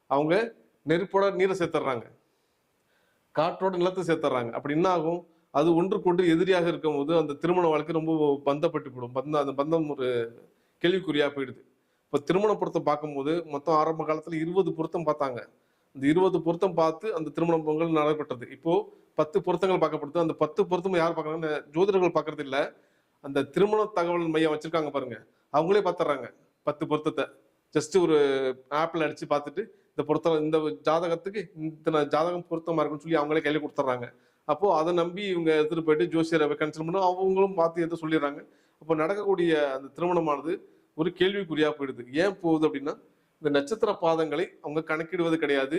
அவங்க நெருப்போட நீரை சேர்த்துறாங்க, காற்றோட நிலத்தை சேர்த்துறாங்க. அப்படி என்ன ஆகும், அது ஒன்றுக்கொன்று எதிரியாக இருக்கும் போது அந்த திருமண வாழ்க்கை ரொம்ப பந்தப்பட்டு போடும். அந்த பந்தம் ஒரு கேள்விக்குறியா போயிடுது. இப்போ திருமண பொருத்தம் பார்க்கும்போது மொத்தம் ஆரம்ப காலத்துல 20 பொருத்தம் பார்த்தாங்க. இந்த 20 பொருத்தம் பார்த்து அந்த திருமண பொங்கல் நடைபெற்றது. இப்போ 10 பொருத்தங்கள் பார்க்கப்படுது. அந்த 10 பொருத்தம் யார் பார்க்கறாங்க, ஜோதிடர்கள் பார்க்கறது இல்ல, அந்த திருமண தகவல் மையம் வச்சிருக்காங்க பாருங்க, அவங்களே பார்த்துறாங்க 10 பொருத்தத்தை. ஜஸ்ட் ஒரு ஆப்ல அடிச்சு பார்த்துட்டு இந்த பொருத்தம், இந்த ஜாதகத்துக்கு இந்த ஜாதகம் பொருத்தமா இருக்குன்னு சொல்லி அவங்களே கையில கொடுத்துட்றாங்க. அப்போ அதை நம்பி இவங்க எடுத்துட்டு போயிட்டு ஜோசியரை கன்சல்ட் பண்ணி அவங்களும் பார்த்து எதை சொல்லிடுறாங்க. அப்போ நடக்கக்கூடிய அந்த திருமணமானது ஒரு கேள்விக்குறியா போயிடுது. ஏன் போகுது அப்படின்னா, இந்த நட்சத்திர பாதங்களை அவங்க கணக்கிடுவது கிடையாது.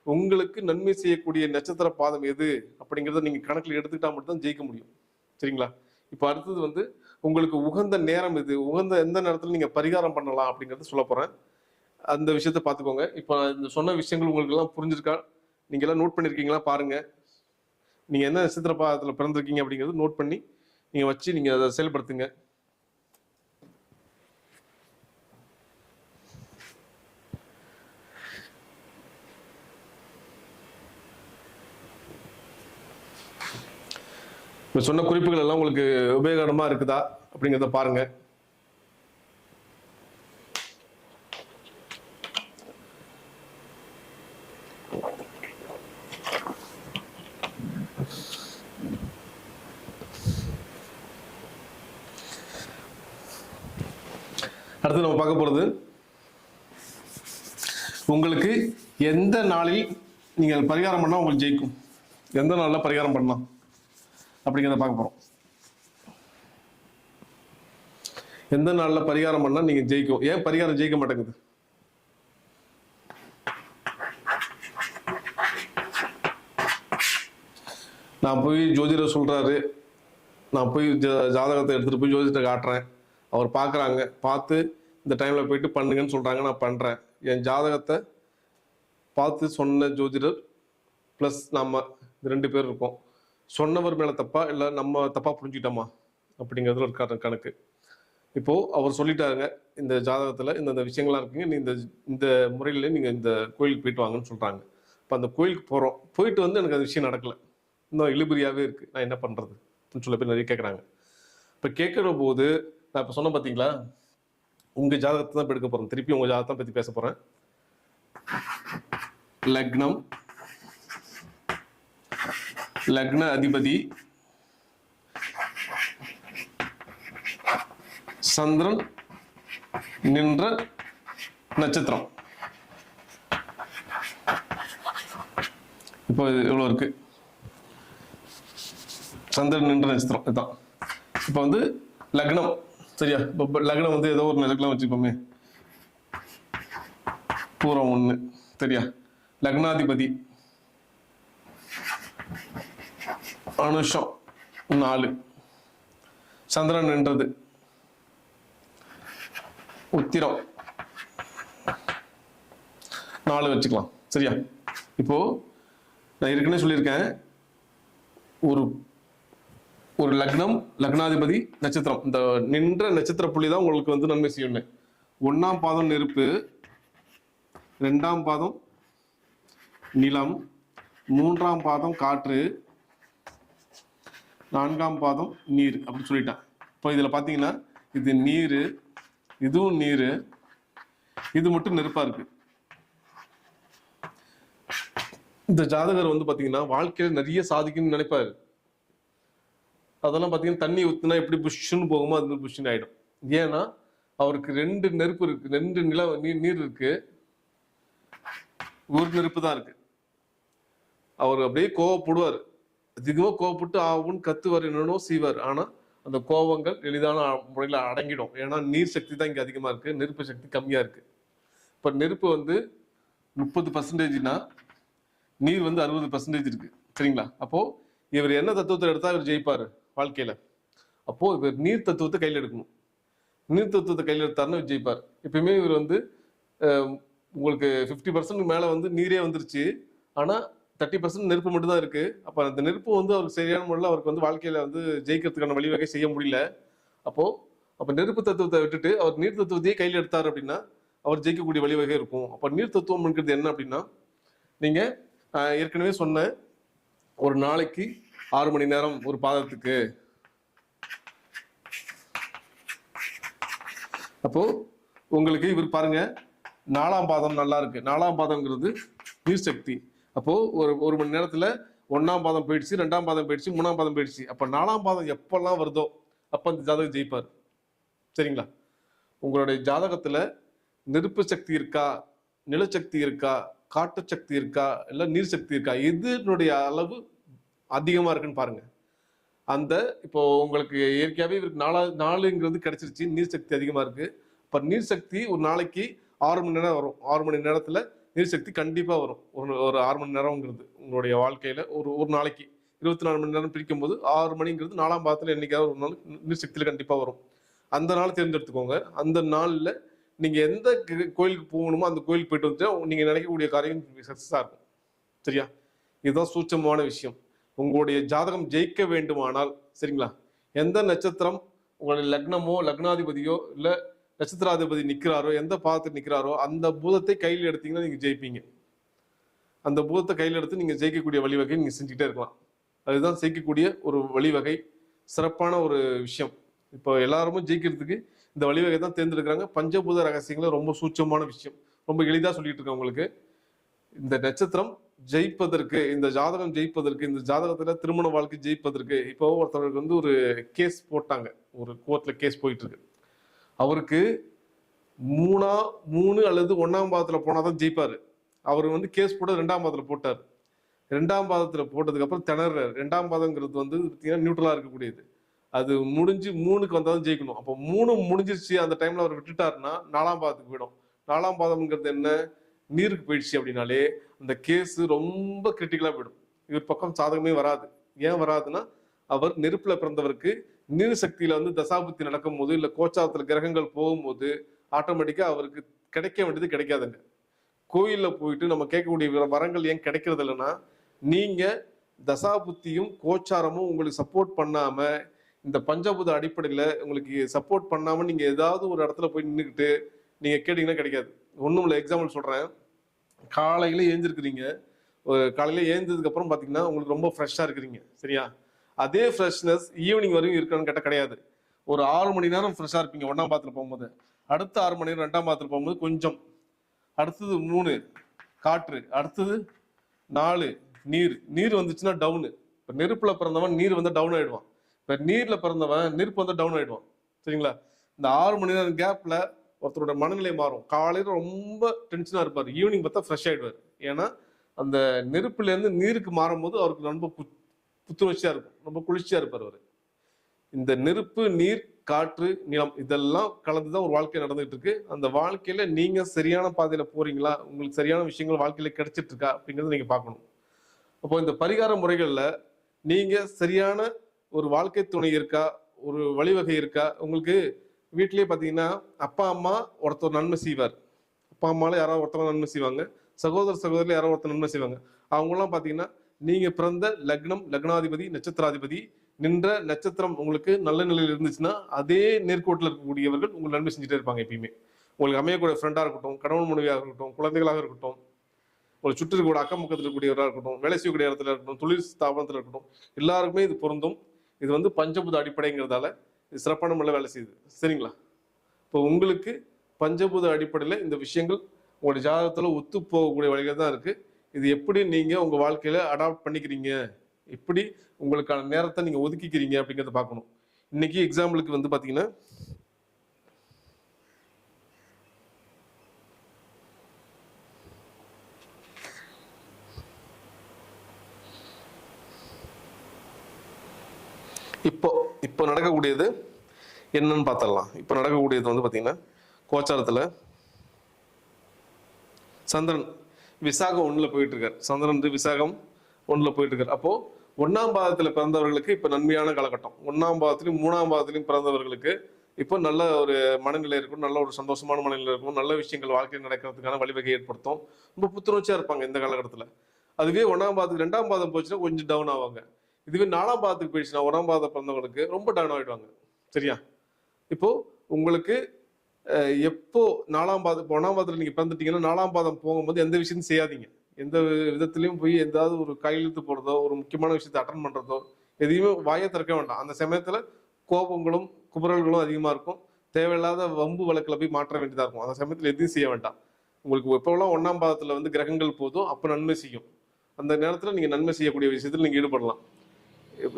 உங்களுக்கு நன்மை செய்யக்கூடிய நட்சத்திர பாதம் எது அப்படிங்கிறத நீங்க கணக்கில் எடுத்துக்கிட்டா மட்டும் தான் ஜெயிக்க முடியும், சரிங்களா? இப்போ அடுத்தது வந்து உங்களுக்கு உகந்த நேரம் எது, உகந்த எந்த நேரத்தில் நீங்க பரிகாரம் பண்ணலாம் அப்படிங்கறத சொல்ல போறேன். அந்த விஷயத்த பார்த்துக்கோங்க. இப்போ இந்த சொன்ன விஷயங்கள் உங்களுக்கு எல்லாம் புரிஞ்சிருக்கா, நீங்க எல்லாம் நோட் பண்ணிருக்கீங்களா பாருங்க. நீங்க என்ன நட்சத்திர பாதத்துல பிறந்திருக்கீங்க அப்படிங்கறது நோட் பண்ணி நீங்க வச்சு நீங்க அதை செயல்படுத்துங்க. இப்போ சொன்ன குறிப்புகள் எல்லாம் உங்களுக்கு உபயோகரமா இருக்குதா அப்படிங்கிறத பாருங்க. அடுத்து நம்ம பார்க்க போறது, உங்களுக்கு எந்த நாளில் நீங்கள் பரிகாரம் பண்ணா உங்களுக்கு ஜெயிக்கும், எந்த நாளில் பரிகாரம் பண்ணலாம் அப்படிங்கிறத பார்க்க போறோம். எந்த நாளில் பரிகாரம் பண்ணா நீங்க ஜெயிக்கும். ஏன் பரிகாரம் ஜெயிக்க மாட்டேங்குது? நான் போய் ஜோதிடர் சொல்றாரு, நான் போய் ஜாதகத்தை எடுத்துட்டு போய் ஜோதிடத்தை காட்டுறேன், அவர் பார்க்குறாங்க, பார்த்து இந்த டைமில் போயிட்டு பண்ணுங்கன்னு சொல்கிறாங்க, நான் பண்ணுறேன். என் ஜாதகத்தை பார்த்து சொன்ன ஜோதிடர் ப்ளஸ் நம்ம 2 பேர் இருக்கோம். சொன்னவர் மேலே தப்பா இல்லை நம்ம தப்பாக புரிஞ்சுக்கிட்டோமா அப்படிங்கிறதுல ஒரு கணக்கு. இப்போது அவர் சொல்லிட்டாருங்க, இந்த ஜாதகத்தில் இந்த விஷயங்கள்லாம் இருக்குங்க, நீ இந்த முறையில் நீங்கள் இந்த கோயிலுக்கு போயிட்டு வாங்கன்னு சொல்கிறாங்க. இப்போ அந்த கோயிலுக்கு போகிறோம், போயிட்டு வந்து எனக்கு அந்த விஷயம் நடக்கலை. இன்னும் இழுபறியாவே இருக்கு, நான் என்ன பண்றது சொல்ல பேர் நிறைய கேட்குறாங்க. இப்போ கேட்குற போது நான் இப்போ சொன்னேன் பார்த்தீங்களா, உங்க ஜாதகத்தை தான் எடுக்க போறேன், திருப்பி உங்க ஜாதகத்தை பத்தி பேச போறேன். லக்னம், லக்ன அதிபதி சந்திரன் நின்ற நட்சத்திரம். இப்போ எவ்வளவு இருக்கு? சந்திரன் நின்ற நட்சத்திரம் இதுதான். இப்போ வந்து லக்னம், சரியா? இப்போ லக்னம் வந்து ஏதோ ஒரு லக்னம் வச்சுப்போமே, பூரம் 1, சரியா? லக்னாதிபதி அனுஷம் 4, சந்திரன் நின்றது உத்திரம் 4 வச்சுக்கலாம், சரியா? இப்போ நான் ஏற்கனவே சொல்லியிருக்கேன், ஒரு ஒரு லக்னம், லக்னாதிபதி, நட்சத்திரம், இந்த நின்ற நட்சத்திர புள்ளி தான் உங்களுக்கு வந்து நன்மை செய்யணும். 1ஆம் பாதம் நெருப்பு, 2ஆம் பாதம் நிலம், 3ஆம் பாதம் காற்று, 4ஆம் பாதம் நீர் அப்படின்னு சொல்லிட்டேன். இப்போ இதுல பாத்தீங்கன்னா இது நீர், இதுவும் நீர், இது மட்டும் நெருப்பா இருக்கு. இந்த ஜாதகர் வந்து பாத்தீங்கன்னா வாழ்க்கையில நிறைய சாதிக்கணும்னு நினைப்பாரு. அதெல்லாம் பாத்தீங்கன்னா தண்ணி ஊத்துனா எப்படி புஷ்ஷுன்னு போகுமோ அது புஷ்ஷுன்னு ஆயிடும். ஏன்னா அவருக்கு 2 நெருப்பு இருக்கு, 2 நீர் இருக்கு, ஒரு நெருப்பு தான் இருக்கு. அவர் அப்படியே கோவப்படுவார், அதிகமா கோவப்பட்டு ஆகும்னு கத்துவார், என்னன்னோ செய்வார். ஆனா அந்த கோபங்கள் எளிதான முறையில் அடங்கிடும். ஏன்னா நீர் சக்தி தான் இங்க அதிகமா இருக்கு, நெருப்பு சக்தி கம்மியா இருக்கு. இப்ப நெருப்பு வந்து 30%னா நீர் வந்து 60% இருக்கு, சரிங்களா? அப்போ இவர் என்ன தத்துவத்தை எடுத்தா இவர் ஜெயிப்பாரு வாழ்க்கையில. அப்போ இவர் நீர் தத்துவத்தை கையில் எடுக்கணும். நீர் தத்துவத்தை கையில் எடுத்தாருன்னு ஜெயிப்பார். எப்பயுமே இவர் வந்து உங்களுக்கு 50% மேல வந்து நீரே வந்துருச்சு, ஆனா 30% நெருப்பு மட்டும் தான் இருக்கு. அப்ப அந்த நெருப்பு வந்து அவருக்கு சரியான முறையில் அவருக்கு வந்து வாழ்க்கையில வந்து ஜெயிக்கிறதுக்கான வழிவகை செய்ய முடியல. அப்ப நெருப்பு தத்துவத்தை விட்டுட்டு அவர் நீர் தத்துவத்தையே கையில் எடுத்தார் அப்படின்னா அவர் ஜெயிக்கக்கூடிய வழிவகை இருக்கும். அப்ப நீர் தத்துவம்ங்கிறது என்ன அப்படின்னா, நீங்க ஏற்கனவே சொன்ன ஒரு நாளைக்கு 6 மணி நேரம் ஒரு பாதத்துக்கு. அப்போ உங்களுக்கு இவர் பாருங்க 4ஆம் பாதம் நல்லா இருக்கு. 4ஆம் பாதம்ங்கிறது நீர் சக்தி. அப்போ ஒரு மணி நேரத்துல 1ஆம் பாதம் போயிடுச்சு, 2ஆம் பாதம் போயிடுச்சு, 3ஆம் பாதம் போயிடுச்சு. அப்ப 4ஆம் பாதம் எப்பெல்லாம் வருதோ அப்ப அந்த ஜாதகம் ஜெயிப்பார், சரிங்களா? உங்களுடைய ஜாதகத்துல நெருப்பு சக்தி இருக்கா, நிலச்சக்தி இருக்கா, காட்டு சக்தி இருக்கா, இல்ல நீர் சக்தி இருக்கா, எதனுடைய அளவு அதிகமா இருக்குன்னு பாருங்க. அந்த இப்போ உங்களுக்கு இயற்கையாவே இவருக்கு 4ங்கிறது கிடைச்சிருச்சு, நீர் சக்தி அதிகமா இருக்கு. இப்ப நீர் சக்தி ஒரு நாளைக்கு 6 மணி நேரம் வரும். 6 மணி நேரத்துல நீர் சக்தி கண்டிப்பா வரும். ஒரு 6 மணி நேரம்ங்கிறது உங்களுடைய வாழ்க்கையில ஒரு நாளைக்கு 24 மணி நேரம் பிரிக்கும் போது 6 மணிங்கிறது 4ஆம் பாதத்துல என்னைக்காவது ஒரு நாள் நீர் சக்தியில கண்டிப்பா வரும். அந்த நாள் தேர்ந்தெடுத்துக்கோங்க. அந்த நாள்ல நீங்க எந்த கோயிலுக்கு போகணுமோ அந்த கோயிலுக்கு போயிட்டு வந்துட்டு நீங்க நினைக்கக்கூடிய காரியம் சக்சஸா இருக்கும், சரியா? இதுதான் சூட்சமான விஷயம். உங்களுடைய ஜாதகம் ஜெயிக்க வேண்டுமானால், சரிங்களா, எந்த நட்சத்திரம் உங்களுடைய லக்னமோ லக்னாதிபதியோ இல்ல நட்சத்திராதிபதி நிக்கிறாரோ, எந்த பாதத்தில் நிக்கிறாரோ அந்த பூதத்தை கையில் எடுத்தீங்கன்னா நீங்க ஜெயிப்பீங்க. அந்த பூதத்தை கையில் எடுத்து நீங்க ஜெயிக்கக்கூடிய வழிவகை நீங்க செஞ்சுக்கிட்டே இருக்கலாம். அதுதான் ஜெயிக்கக்கூடிய ஒரு வழிவகை, சிறப்பான ஒரு விஷயம். இப்போ எல்லாருமே ஜெயிக்கிறதுக்கு இந்த வழிவகை தான் தேர்ந்தெடுக்கிறாங்க. பஞ்சபூத ரகசியங்களை ரொம்ப சூட்சமான விஷயம், ரொம்ப எளிதா சொல்லிட்டு இருக்கேன் உங்களுக்கு. இந்த நட்சத்திரம் ஜெயிப்பதற்கு, இந்த ஜாதகம் ஜெயிப்பதற்கு, இந்த ஜாதகத்துல திருமண வாழ்க்கை ஜெயிப்பதற்கு, இப்போ ஒருத்தவருக்கு வந்து ஒரு கேஸ் போட்டாங்க, ஒரு கோர்ட்ல கேஸ் போயிட்டு இருக்கு. அவருக்கு 3 அல்லது 1ஆம் பாதத்துல போனாதான் ஜெயிப்பாரு. அவர் வந்து கேஸ் போட்டு 2ஆம் பாதத்துல போட்டார். 2ஆம் பாதத்துல போட்டதுக்கு அப்புறம் திணறாரு. 2ஆம் பாதங்கிறது வந்து பார்த்தீங்கன்னா நியூட்ரலா இருக்கக்கூடியது. அது முடிஞ்சு 3க்கு வந்தாலும் ஜெயிக்கணும். அப்போ 3 முடிஞ்சிருச்சு, அந்த டைம்ல அவர் விட்டுட்டாருன்னா 4ஆம் பாதத்துக்கு போயிடும். 4ஆம் பாதம்ங்கிறது என்ன, நீருக்கு போயிடுச்சு அப்படின்னாலே அந்த கேஸ் ரொம்ப கிரிட்டிக்கலா போயிடும். இவர் பக்கம் சாதகமே வராது. ஏன் வராதுன்னா, அவர் நெருப்புல பிறந்தவருக்கு நீர் சக்தியில வந்து தசாபுத்தி நடக்கும் போது இல்ல கோச்சாரத்துல கிரகங்கள் போகும்போது ஆட்டோமேட்டிக்கா அவருக்கு கிடைக்க வேண்டியது கிடைக்காதுங்க. கோயில்ல போயிட்டு நம்ம கேட்கக்கூடிய வரங்கள் ஏன் கிடைக்கிறது இல்லைன்னா, நீங்க தசாபுத்தியும் கோச்சாரமும் உங்களுக்கு சப்போர்ட் பண்ணாம, இந்த பஞ்சபூத அடிப்படையில உங்களுக்கு சப்போர்ட் பண்ணாம நீங்க ஏதாவது ஒரு இடத்துல போய் நின்றுக்கிட்டு நீங்க கேட்டீங்கன்னா கிடைக்காது. ஒண்ணும் இல்லை, எக்ஸாம்பிள் சொல்றேன். காலையில எழுந்திருக்கிறீங்க, ஒரு காலையில ஏந்ததுக்கு அப்புறம் பாத்தீங்கன்னா உங்களுக்கு ரொம்ப ஃப்ரெஷ்ஷா இருக்கிறீங்க, சரியா? அதே ஃப்ரெஷ்னஸ் ஈவினிங் வரைக்கும் இருக்கான்னு கேட்டால் கிடையாது. ஒரு 6 மணி நேரம் ஃப்ரெஷ்ஷா இருப்பீங்க ஒன்னாம் பாதத்துல போகும்போது. அடுத்த 6 மணி நேரம் 2ஆம் பாதத்துல போகும்போது கொஞ்சம், அடுத்தது 3 காற்று, அடுத்தது 4 நீர். நீர் வந்துச்சுன்னா டவுனு. இப்போ நெருப்புல பிறந்தவன் நீர் வந்து டவுன் ஆயிடுவான். இப்போ நீர்ல பிறந்தவன் நெருப்பு வந்து டவுன் ஆயிடுவான், சரிங்களா? இந்த 6 மணி நேரம் கேப்ல ஒருத்தரோட மனநிலை மாறும். காலையில ரொம்ப டென்ஷனா இருப்பார், ஈவினிங் பார்த்தா ஃப்ரெஷ் ஆயிடுவார். ஏன்னா அந்த நெருப்புல இருந்து நீருக்கு மாறும்போது அவருக்கு ரொம்ப புத்துணர்ச்சியா இருக்கும், ரொம்ப குளிர்ச்சியா இருப்பார் அவர். இந்த நெருப்பு, நீர், காற்று, நிலம் இதெல்லாம் கலந்துதான் ஒரு வாழ்க்கை நடந்துகிட்டு இருக்கு. அந்த வாழ்க்கையில நீங்க சரியான பாதையில போறீங்களா, உங்களுக்கு சரியான விஷயங்கள் வாழ்க்கையில கிடைச்சிட்டு இருக்கா அப்படிங்கறத நீங்க பார்க்கணும். அப்போ இந்த பரிகார முறைகள்ல நீங்க சரியான ஒரு வாழ்க்கை துணை இருக்கா, ஒரு வழிவகை இருக்கா? உங்களுக்கு வீட்டிலேயே பாத்தீங்கன்னா அப்பா அம்மா ஒருத்தர் நன்மை செய்வார், அப்பா அம்மால யாராவது ஒருத்தர் நன்மை செய்வாங்க, சகோதர சகோதரில் யாராவது ஒருத்தர் நன்மை செய்வாங்க. அவங்கெல்லாம் பாத்தீங்கன்னா நீங்க பிறந்த லக்னம், லக்னாதிபதி, நட்சத்திராதிபதி நின்ற நட்சத்திரம் உங்களுக்கு நல்ல நிலையில் இருந்துச்சுன்னா அதே நேர்கோட்டில் இருக்கக்கூடியவர்கள் உங்களுக்கு நன்மை செஞ்சுட்டே இருப்பாங்க. எப்பயுமே உங்களுக்கு அமையக்கூடிய ஃப்ரெண்டா இருக்கட்டும், கணவன் மனைவியாக இருக்கட்டும், குழந்தைகளாக இருக்கட்டும், ஒரு சுற்று இருக்கக்கூடிய அக்கம் பக்கத்தில் இருக்கக்கூடியவராக இருக்கட்டும், வேலை செய்யக்கூடிய இடத்துல இருக்கட்டும், தொழில் ஸ்தாபனத்தில் இருக்கட்டும், எல்லாருக்குமே இது பொருந்தும். இது வந்து பஞ்சபூத அடிப்படைங்கிறதால இது சிறப்பான முறையில் வேலை செய்யுது, சரிங்களா? இப்போ உங்களுக்கு பஞ்சபூத அடிப்படையில் இந்த விஷயங்கள் உங்களுடைய ஜாதகத்துல ஒத்து போகக்கூடிய வழிகள் தான் இருக்கு. இது எப்படி நீங்க உங்க வாழ்க்கையில அடாப்ட் பண்ணிக்கிறீங்க, எப்படி உங்களுக்கான நேரத்தை நீங்க ஒதுக்கிக்கிறீங்க அப்படிங்கிறத பார்க்கணும். இன்னைக்கு எக்ஸாம்பிளுக்கு வந்து பாத்தீங்கன்னா இப்போ நடக்கக்கூடியது என்னன்னு பார்த்தரலாம். இப்போ நடக்கக்கூடியது வந்து பாத்தீங்கன்னா கோச்சாரத்துல சந்திரன் விசாகம் 1ல போயிட்டு இருக்கார். சந்திரன் வந்து விசாகம் 1ல போயிட்டு இருக்கார். அப்போ 1ஆம் பாதத்துல பிறந்தவர்களுக்கு இப்ப நன்மையான காலகட்டம். 1ஆம் பாதத்திலையும் 3ஆம் பாதத்திலையும் பிறந்தவர்களுக்கு இப்போ நல்ல ஒரு மனநிலை இருக்கும், நல்ல ஒரு சந்தோஷமான மனநிலை இருக்கும், நல்ல விஷயங்கள் வாழ்க்கையில் நடக்கிறதுக்கான வழிவகை ஏற்படுத்தும், ரொம்ப புத்துணர்ச்சியா இருப்பாங்க இந்த காலகட்டத்தில். அதுவே 1ஆம் பாதத்துக்கு 2ஆம் பாதம் போச்சுன்னா கொஞ்சம் டவுன் ஆவாங்க. இதுவே 4ஆம் பாதத்துக்கு போயிடுச்சுன்னா 1ஆம் பாதம் பிறந்தவங்களுக்கு ரொம்ப டவுன் ஆயிடுவாங்க, சரியா? இப்போ உங்களுக்கு எப்போ 4ஆம் பாதம், 1ஆம் பாதத்துல நீங்க பிறந்துட்டீங்கன்னா 4ஆம் பாதம் போகும்போது எந்த விஷயத்தையும் செய்யாதீங்க. எந்த விதத்திலையும் போய் எதாவது ஒரு கையெழுத்து போடுறதோ, ஒரு முக்கியமான விஷயத்தை அட்டன் பண்றதோ, எதையுமே வாயை திறக்க வேண்டாம். அந்த சமயத்துல கோபங்களும் குமுறல்களும் அதிகமா இருக்கும். தேவையில்லாத வம்பு வழக்குல போய் மாற்ற வேண்டியதா இருக்கும். அந்த சமயத்துல எதையும் செய்ய வேண்டாம். உங்களுக்கு எப்போல்லாம் 1ஆம் பாதத்துல வந்து கிரகங்கள் போதும் அப்ப நன்மை செய்யும். அந்த நேரத்துல நீங்க நன்மை செய்யக்கூடிய விஷயத்துல நீங்க ஈடுபடலாம்.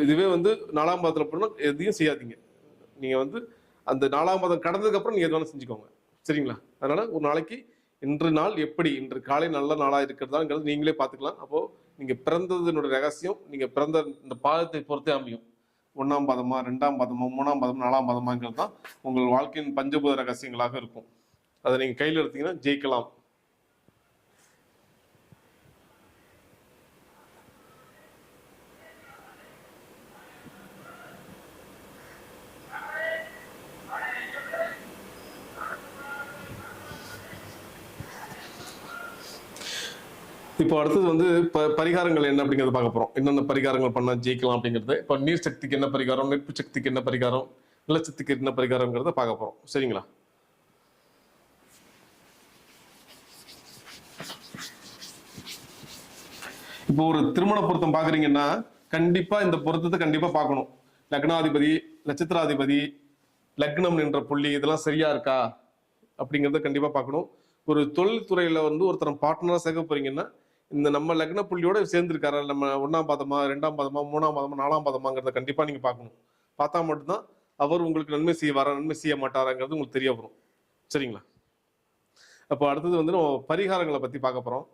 இதுவே வந்து 4ஆம் பாதத்துல போனா எதையும் செய்யாதீங்க. நீங்க வந்து அந்த 4ஆம் பாதம் கடந்ததுக்கு அப்புறம் நீங்க எது வேணாலும் செஞ்சுக்கோங்க, சரிங்களா? அதனால ஒரு நாளைக்கு இன்று நாள் எப்படி, இன்று காலை நல்ல நாளா இருக்கிறதாங்கிறது நீங்களே பார்த்துக்கலாம். அப்போ நீங்க பிறந்ததனுடைய ரகசியம் நீங்க பிறந்த இந்த பாதத்தை பொறுத்தே அமையும். 1ஆம் பாதமா, 2ஆம் பாதமா, 3ஆம் பாதம், 4ஆம் பாதமாங்கிறது தான் உங்கள் வாழ்க்கையின் பஞ்சபூத ரகசியங்களாக இருக்கும். அதை நீங்க கையில் எடுத்தீங்கன்னா ஜெயிக்கலாம். இப்போ அடுத்தது வந்து பரிகாரங்கள் என்ன அப்படிங்கிறத பார்க்க போறோம். என்னென்ன பரிகாரங்கள் பண்ணா ஜெயிக்கலாம் அப்படிங்கிறது. இப்போ நீர் சக்திக்கு என்ன பரிகாரம், நெருப்பு சக்திக்கு என்ன பரிகாரம், நிலச்சக்திக்கு என்ன பரிகாரங்கிறத பார்க்க போறோம், சரிங்களா? இப்போ ஒரு திருமண பொருத்தம் பாக்குறீங்கன்னா கண்டிப்பா இந்த பொருத்தத்தை கண்டிப்பா பார்க்கணும். லக்னாதிபதி, நட்சத்திராதிபதி, லக்னம் என்ற புள்ளி இதெல்லாம் சரியா இருக்கா அப்படிங்கிறத கண்டிப்பா பார்க்கணும். ஒரு தொழில் துறையில வந்து ஒருத்தர் பார்ட்னரா சேர்க்க போறீங்கன்னா இந்த நம்ம லக்ன புள்ளியோட சேர்ந்திருக்காரு, நம்ம 1ஆம் பாதமா, 2ஆம் பாதமா, 3ஆம் பாதமா, 4ஆம் பாதமாங்கிறத கண்டிப்பா நீங்க பார்க்கணும். பார்த்தா மட்டும்தான் அவர் உங்களுக்கு நன்மை செய்வாரா, நன்மை செய்ய மாட்டாராங்கிறது உங்களுக்கு தெரிய வரும், சரிங்களா? அப்போ அடுத்தது வந்து நம்ம பரிகாரங்களை பத்தி பார்க்க போறோம்.